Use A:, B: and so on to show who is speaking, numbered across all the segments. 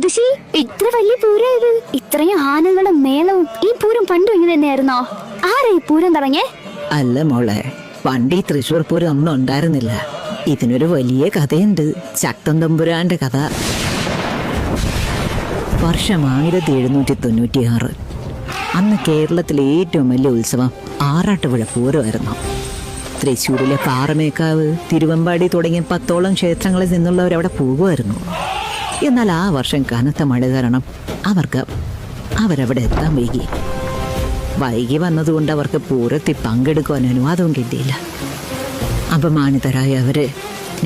A: ഋഷി, ഇത്ര വലിയ പൂരം ഇത്രയും ആനകളും മേളവും ഈ പൂരം പണ്ടും ഇങ്ങനെ തന്നെയായിരുന്നോ? ആരാ ഈ പൂരം തുടങ്ങിയേ?
B: അല്ല മോളെ, പണ്ട് ഈ തൃശ്ശൂർ പൂരം ഒന്നും ഉണ്ടായിരുന്നില്ല. ഇതിനൊരു വലിയ കഥയുണ്ട്, ശക്തൻ തമ്പുരാന്റെ കഥ. വർഷം 1796. അന്ന് കേരളത്തിലെ ഏറ്റവും വലിയ ഉത്സവം ആറാട്ടുപുഴ പൂരമായിരുന്നു. തൃശ്ശൂരിലെ പാറമേക്കാവ്, തിരുവമ്പാടി തുടങ്ങിയ 10ഓളം ക്ഷേത്രങ്ങളിൽ നിന്നുള്ളവരവിടെ പോകുമായിരുന്നു. എന്നാൽ ആ വർഷം കനത്ത മഴ കാരണം അവരവിടെ എത്താൻ വൈകി വന്നതുകൊണ്ട് അവർക്ക് പൂരത്തിൽ പങ്കെടുക്കുവാൻ അനുവാദവും കിട്ടിയില്ല. അപമാനിതരായ അവര്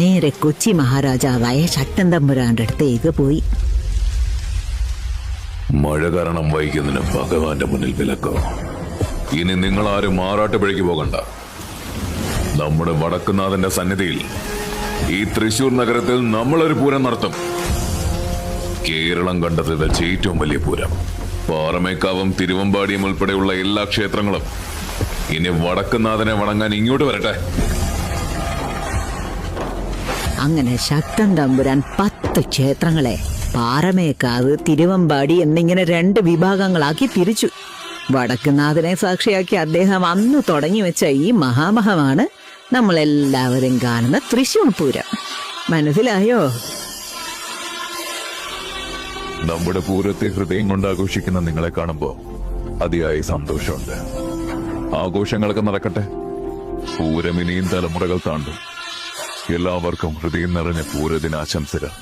B: നേരെ കൊച്ചി മഹാരാജാവായ ശക്തൻ തമ്പുരാന്റെ അടുത്തേക്ക് പോയി.
C: മഴ കാരണം വൈകുന്നതിന് ഭഗവാന്റെ മുന്നിൽ വിലക്കോ. ഇനി നിങ്ങൾ ആരും ആറാട്ടുപുഴയ്ക്ക് പോകണ്ട. നമ്മുടെ വടക്കുന്നാഥന്റെ സന്നിധിയിൽ ഈ തൃശൂർ നഗരത്തിൽ നമ്മളൊരു പൂരം നടത്തും. കേരളം കണ്ടതിൽ വെച്ച് ഏറ്റവും വലിയ പൂരം. പാറമേക്കാവും തിരുവമ്പാടിയും ഉൾപ്പെടെയുള്ള എല്ലാ ക്ഷേത്രങ്ങളും ഇനി വടക്കുന്നാഥനെ വണങ്ങാൻ ഇങ്ങോട്ട് വരട്ടെ.
B: അങ്ങനെ ശക്തൻ തമ്പുരാൻ 10 ക്ഷേത്രങ്ങളെ പാറമേക്കാവ്, തിരുവമ്പാടി എന്നിങ്ങനെ 2 വിഭാഗങ്ങളാക്കി തിരിച്ചു. വടക്കുന്നാഥനെ സാക്ഷിയാക്കി അദ്ദേഹം അന്ന് തുടങ്ങി വെച്ച ഈ മഹാമഹമാണ് നമ്മളെല്ലാവരും കാണുന്ന തൃശ്ശൂർ പൂരം. മനസ്സിലായോ?
C: നമ്മുടെ പൂരത്തെ ഹൃദയം കൊണ്ട് ആഘോഷിക്കുന്ന നിങ്ങളെ കാണുമ്പോ അതിയായ സന്തോഷമുണ്ട്. ആഘോഷങ്ങളൊക്കെ നടക്കട്ടെ. പൂരം ഇനിയും തലമുറകൾ താണ്ടും. എല്ലാവർക്കും ഹൃദയം നിറഞ്ഞ പൂരദിനാശംസകൾ.